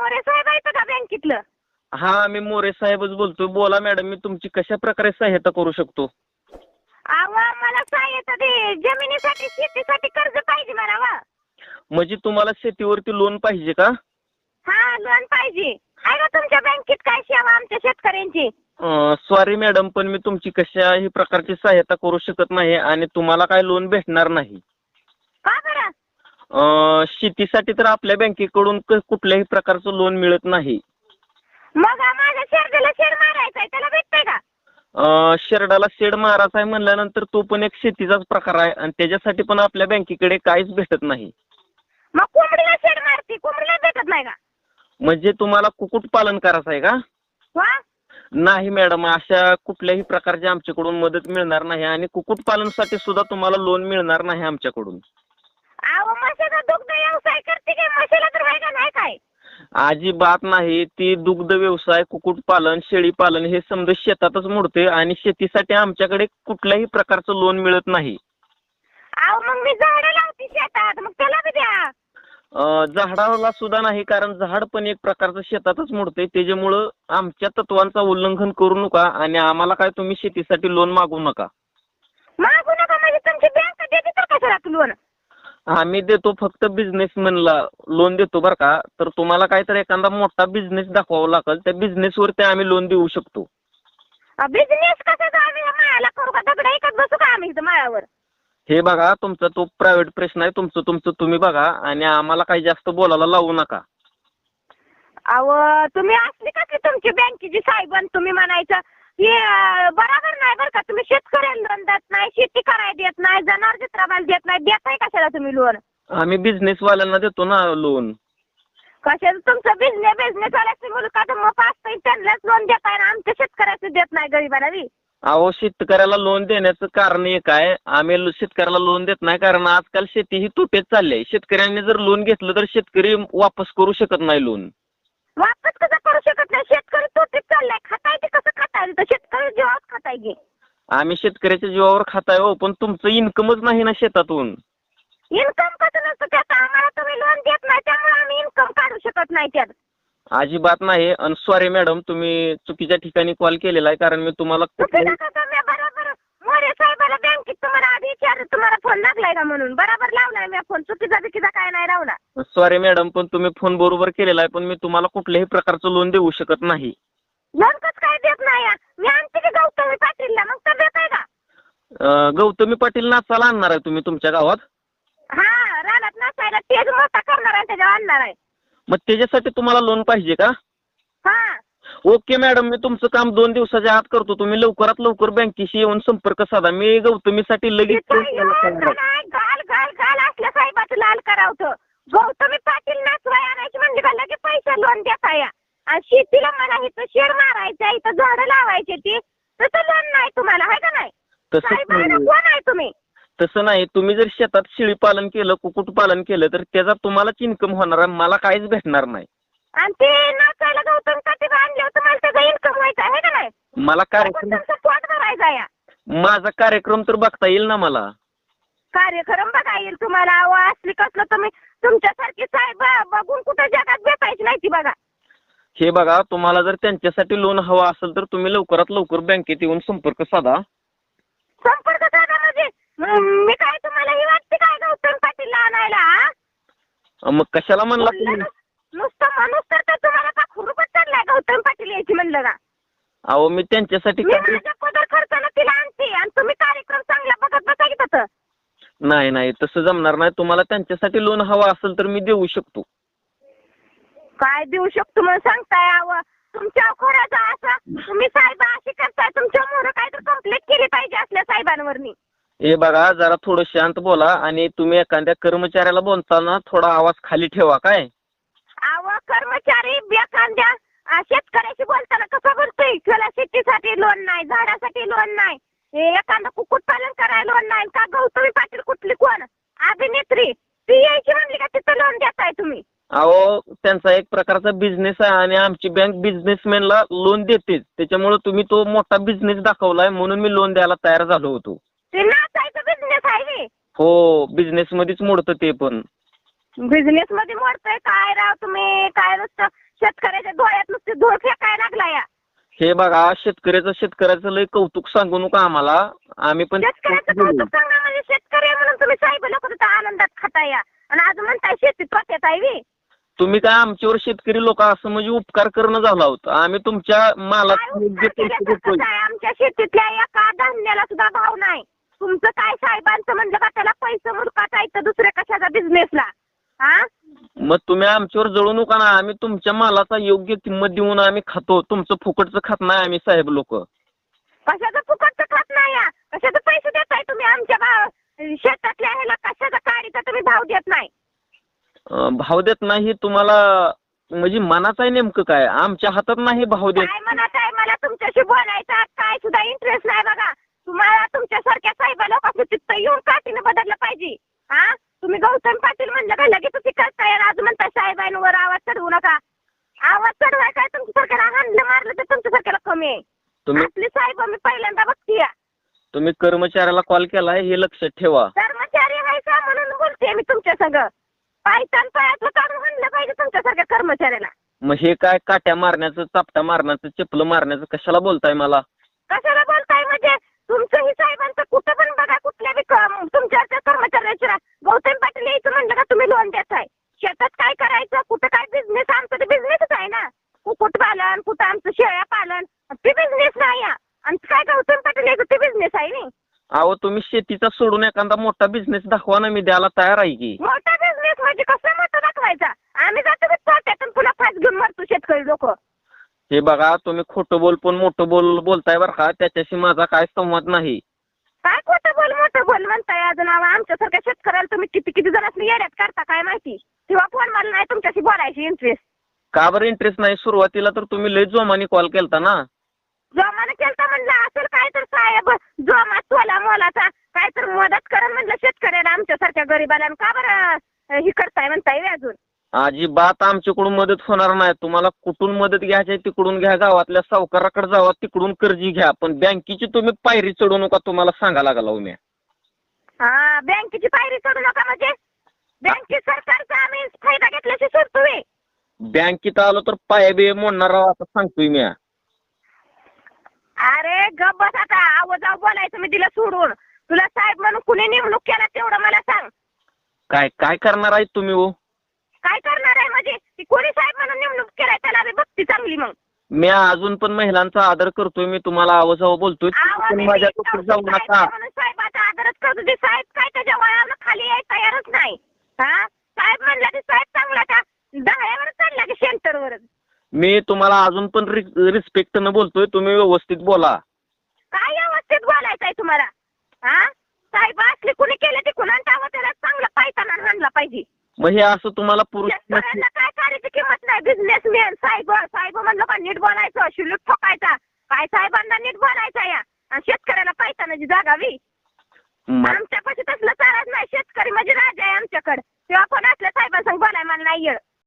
मोरे साहेब आहेत का बँकेतलं? हा, मी मोरे साहेबच बोलतोय. बोला मॅडम, मी तुमची कशा प्रकारे सहायता करू शकतो? अहो मला सहायता दे, जमिनीसाठी शेतीसाठी कर्ज पाहिजे मला वा. म्हणजे तुम्हाला शेतीवरती लोन पाहिजे का? हा, लोन पाहिजे. आहे का तुमच्या बँकेत काय सेवा आमच्या शेतकऱ्यांची? सॉरी मॅडम, पण मी तुमची कशाही प्रकारची सहायता करू शकत नाही आणि तुम्हाला काय लोन भेटणार नाही. का बरं? शेतीसाठी तर आपल्या बँकेकडून कुठल्याही प्रकारचं लोन मिळत नाही. मग माझ्या शेरडाला शेड मारायचा आहे, त्याला भेटतंय का? शेरडाला शेड मारायचा आहे म्हणल्यानंतर तो पण एक शेतीचाच प्रकार आहे आणि त्याच्यासाठी पण आपल्या बँकेकडे काहीच भेटत नाही. मग कोंबडीला शेड मारती, कोंबडीला भेटत नाही का? म्हणजे तुम्हाला कुक्कुट पालन करायचं आहे का? वा. नाही मॅडम, अशा कुठल्याही प्रकारची आमच्याकडून मदत मिळणार नाही आणि कुक्कुटपालनसाठी सुद्धा तुम्हाला लोन मिळणार नाही आमच्याकडून. अहो म्हशीचा दुग्ध व्यवसाय करते की म्हशीला तर व्हायला नाही काय? अजिबात नाही. ती दुग्ध व्यवसाय, कुक्कुटपालन, शेळीपालन हे समजा शेतातच मोडते आणि शेतीसाठी आमच्याकडे कुठल्याही प्रकारचं लोन मिळत नाही. अहो मग मी झाडं लावते शेतात, मग त्याला बी द्या. झाडाला सुद्धा नाही, कारण झाड पण एक प्रकारचं शेतातच मोडते. त्याच्यामुळं आमच्या तत्वांचा उल्लंघन करू नका आणि आम्हाला काय तुम्ही शेतीसाठी लोन मागू नका. मागू नका म्हणजे तुमची बँक देते तर कशाला लोन? आम्ही देतो फक्त बिझनेसमॅनला लोन देतो बरं का. तर तुम्हाला काहीतरी एखादा मोठा बिझनेस दाखवावा लागेल, त्या बिझनेसवरती आम्ही लोन देऊ शकतो. बिझनेस कसा आम्ही माळाला करू का? दगड ऐकत बसू का आम्ही इथं माळावर? हे बघा, तुमचा तो प्रायव्हेट प्रश्न आहे, तुमचं तुम्ही बघा आणि आम्हाला काही जास्त बोलायला लावू नका. अहो तुम्ही असली कसली तुमची बँकेची साहेब आणि तुम्ही म्हणायचं हे बरोबर नाही बरं का. तुम्ही शेतकऱ्याला लोन देत नाही, शेती करायला देत नाही, जनावर चित्राबाला देत नाही, देताय कशाला तुम्ही लोन? आम्ही बिझनेसवाल्यांना देतो ना लोन. कशाला तुमचं बिझनेस वाल्याचं मुलगा मग असतं त्यांनाच लोन देताय ना, आमच्या शेतकऱ्याचं देत नाही गरीबाला बी. अहो, शेतकऱ्याला लोन देण्याचं कारण एक आहे, आम्ही शेतकऱ्याला लोन देत नाही कारण आजकाल शेती ही तोट्यात चालली आहे. शेतकऱ्यांनी जर लोन घेतलं तर शेतकरी वापस करू शकत नाही लोन. वापस कसं करू शकत नाही? शेतकरी तोट्यात चाललाय, खाताय ते कसं खाताय? तर शेतकरी जेव्हा खाताय की आम्ही शेतकऱ्याच्या जीवावर खाताय हो, पण तुमचं इन्कमच नाही ना शेतातून. इन्कम कसं नसतं त्याचं? आम्हाला तुम्ही लोन देत नाही त्यामुळे आम्ही इन्कम काढू शकत नाही त्यात. अजिबात नाही. आणि सॉरी मॅडम, तुम्ही चुकीच्या ठिकाणी कॉल केलेला आहे कारण मी तुम्हाला बरोबर मोरे साहेबाला बँकेत तुम्हाला आधी विचारलं तुम्हाला फोन लागलाय का म्हणून. बरोबर लावलाय मी फोन, चुकीचा बिकीचा काय नाही लावला. सॉरी मॅडम, पण तुम्ही फोन बरोबर केलेला आहे, पण मी तुम्हाला कुठल्याही प्रकारचं लोन देऊ शकत नाही. लोन कसं काय देत नाही? मी आणते की गौतमी पाटीलला, मग तर देत आहे का? गौतमी पाटील नाचायला आणणार आहे तुम्ही तुमच्या गावात? हा, रानात नाचायला तेच मोठा करणार आहे, त्याच्यावर आणणार आहे. मग त्याच्यासाठी तुम्हाला लोन पाहिजे का? हा. ओके मॅडम, मी तुमचं काम 2 दिवसाच्या आत करतो. तुम्ही लवकरात लवकर बँकेशी येऊन संपर्क साधा. मी गौतमीसाठी लगेच घाल असल्या साहेबाचं लाल करावतं. गौतमी पाटील नाचवाय आणायची म्हणजे का लगे पैसे लोन देता या. आणि शेतीला मला इथं शेड मारायचं, इथं झाडं लावायचे ती तसं लोन नाही तुम्हाला, आहे का नाही? कोण आहे तुम्ही? तसं नाही. तुम्ही जर शेतात शेळी पालन केलं, कुक्कुटपालन केलं तर त्याचा तुम्हालाच इन्कम होणार आहे, मला काहीच भेटणार नाही. आणि ते नाचायला गौतम पाटील आणले होते, मला त्याचा इन्कम व्हायचा आहे का नाही? मला कार्यक्रम पोट भरायचा या. माझा कार्यक्रम तर बघता येईल ना मला. कार्यक्रम बघा येईल तुम्हाला? असली कसलं तुम्ही तुमच्यासारखी साहेब बघून कुठं जगात भेटायची नाही ती बघा. हे बघा, तुम्हाला जर त्यांच्यासाठी लोन हवा असेल तर तुम्ही लवकरात लवकर बँकेत येऊन संपर्क साधा. संपर्क साधा म्हणजे मी काय तुम्हाला ही वाटते काय गौतम पाटीलला आणायला? मग कशाला म्हणला तुम्ही? नुसतं माणूस तर तुम्हाला का खुरपत चाललाय गौतम पाटील यायची म्हणलं का? अहो, मी त्यांच्यासाठी माझ्या पदर खर्चाला तिला आणते आणि तुम्ही कार्यक्रम चांगला बघत बसा की तसं. नाही, तसं जमणार नाही. तुम्हाला त्यांच्यासाठी लोन हवा असेल तर मी देऊ शकतो. काय देऊ शकतो म्हणून सांगताय? तुमच्या खोऱ्याचा असं तुम्ही साहेब अशी करताय, तुमच्या मोर काय तर कंप्लेंट केली पाहिजे असल्या साहेबांवरनी. हे बघा, जरा थोडं शांत बोला आणि तुम्ही एखाद्या कर्मचाऱ्याला बोलताना थोडा आवाज खाली ठेवा. काय कर्मचारी एखाद्या शेतकऱ्याशी बोलताना कसं बोलतोय? त्याला शेतीसाठी लोन नाही, झाडासाठी लोन नाही, एखादं कुक्कुटपालन करायला लोन नाही. का गौतमी पाटील कुठली कोण अभिनेत्री ती यायची म्हणली का तिथं लोन देताय तुम्ही? अहो, त्यांचा एक प्रकारचा बिझनेस आहे आणि आमची बँक बिझनेसमॅनला लोन देतेच. त्याच्यामुळे तुम्ही तो मोठा बिझनेस दाखवलाय म्हणून मी लोन द्यायला तयार झालो होतो. ते नाचायचं बिझनेस आहे. हो, बिझनेस मध्येच मोडतं ते पण. बिझनेस मध्ये मोडतोय काय राव तुम्ही? काय नुसतं शेतकऱ्याच्या डोळ्यात नुसते धूळ फेकायला लागला या. हे बघा शेतकऱ्याचं लय कौतुक सांगू नका आम्हाला. आम्ही पण शेतकऱ्याचं कौतुक सांगा म्हणजे शेतकरी आहे म्हणून तुम्ही साहेब लोक आनंदात खाता या आणि अजून म्हणताय शेतीत तोट्यात आहे बी. तुम्ही काय आमच्यावर शेतकरी लोक असं म्हणजे उपकार करणं झाला होता. आम्ही तुमच्या मालात योग्य पैसे देतोय. आमच्या शेतीतल्या एका धान्याला सुद्धा भाव नाही. तुमचं काय साहेबांचं म्हणलं का त्याला पैसे मुलकात आहे तर दुसऱ्या कशाचा बिझनेसला? हा मग तुम्ही आमच्यावर जळू नका ना. आम्ही तुमच्या मालाचा योग्य किंमत देऊन आम्ही खातो. तुमचं फुकटचं खात नाही आम्ही साहेब लोक. कशाचं फुकटचं खात नाही या? कशाचं पैसे देताय तुम्ही आमच्या शेतातल्या ह्याला? कशाचा काडीचा तुम्ही भाव देत नाही? भाव देत नाही तुम्हाला म्हणजे मनाचं आहे नेमकं काय? आमच्या हातात नाही भाव देत. काय म्हणत आहे? मला तुमच्याशी बोलायचा काय सुद्धा इंटरेस्ट नाही बघा. तुम्हाला तुमच्यासारख्या साहेब लोकांचं तिथं येऊन काठीनं बदललं पाहिजे. हा तुम्ही गौतम पाटील म्हणलं का लगेच तुम्ही करताय आज म्हणताय साहेबांवर आवाज चढवू नका. आवाज चढवाय काय तुमच्यासारख्याला हाणलं मारलं तर तुमच्यासारख्याला कमी आहे. आपले साहेब मी पहिल्यांदा बघतीया. तुम्ही कर्मचाऱ्याला कॉल केलाय हे लक्षात ठेवा. कर्मचारी आहे का म्हणून बोलते मी तुमच्या संग. पायतान पायातलं काढून म्हणलं पाहिजे तुमच्यासारख्या कर्मचाऱ्याला. मग हे काय काट्या मारण्याचं, चापटा मारण्याचं, चपलं मारण्याचं कशाला बोलताय मला? कशाला बोलताय म्हणजे तुमचं ही साहेबांचं कुठं पण बघा कुठल्या बी तुमच्या कर्मचाऱ्याच्या गौतम पाटील यायचं म्हणलं का तुम्ही लोन देताय. शेतात काय करायचं कुठं काय बिझनेस? आमचं ते बिझनेसच आहे ना. कुक्कुट पालन कुठं आमचं शेळ्या पालन ते बिझनेस नाही या. आणि काय गौतम पाटील यायचं ते बिझनेस आहे नाही. अहो तुम्ही शेतीचा सोडून एखादा मोठा बिझनेस दाखवा ना. मी द्यायला तयार आहे की. मोठा बिझनेस म्हणजे कसं मोठं दाखवायचा? आम्ही जातो तोट्यातून पुन्हा फास घेऊन मरतो शेतकरी लोक. हे बघा तुम्ही खोटं बोल पण मोठं बोलताय बरं का. त्याच्याशी माझा काय संवाद नाही. काय खोटं बोल मोठं बोल म्हणताय? अजून आमच्यासारख्या शेतकऱ्याला तुम्ही किती जणांनी येड्यात करता काय माहिती? तेव्हा फोन मला नाही तुमच्याशी बोलायची इंटरेस्ट. का बरं इंटरेस्ट नाही? सुरुवातीला तर तुम्ही लय जोमाने कॉल केलता ना. जोमानं केलता म्हणलं असेल काय तर साहेब जोमात तोला मोलाचा काय तर मदत करा म्हणलं शेतकऱ्याला आमच्यासारख्या गरीबाला. का बरं हे करताय म्हणताय अजून? अजिबात आमच्याकडून मदत होणार नाही. तुम्हाला कुठून मदत घ्यायची तिकडून घ्या. गावातल्या सावकाराकडे जावा तिकडून कर्जी घ्या. पण बँकेची तुम्ही पायरी चढू नका. तुम्हाला सांगा लागला मी. हा बँकेची पायरी चढू नका म्हणजे बँकेत सरकारचा आम्ही फायदा घेतल्याशी सोडतोय. बँकेत आलो तर पाया बी मोडणार राव असं सांगतोय मी. अरे गप बस आता. आवाजाव बोलायचं मी दिलं सोडून. तुला साहेब म्हणून कुणी नेमणूक केला तेवढं मला सांग. काय करणार आहे तुम्ही? हो काय करणार आहे म्हणजे ती कोणी साहेब म्हणून नेमणूक केलाय त्याला बघती चांगली. मग मी अजून पण महिलांचा आदर करतोय. मी तुम्हाला आवाजावर बोलतोय. माझ्या जाऊ नका. साहेबाचा आदरच करतो. ते साहेब काय त्याच्या वयाला खाली याय तयारच नाही. हा साहेब म्हणला की साहेब चांगला का दहाव्यावर चालला की सेंटरवरच. मी तुम्हाला अजून पण रिस्पेक्ट न बोलतोय. तुम्ही व्यवस्थित बोला. काय व्यवस्थित बोलायचंय तुम्हाला? हा साहेब असले कुणी केले ते कुणा त्याला चांगला पायताना हाणला पाहिजे. मग हे असं तुम्हाला पुरुष शेतकऱ्यांना काय करायची किंमत नाही. बिझनेसमॅन साहेब म्हणलं का नीट बोलायचं. शुल्लक ठोकायचा. काय साहेबांना नीट बोलायचा या आणि शेतकऱ्याला पायतानाची जागावी. आमच्यापाशी तसलं चालत नाही. शेतकरी म्हणजे राजा आहे आमच्याकडे. तेव्हा पण असल्या साहेबांसंग बोलाय मला नाही येत.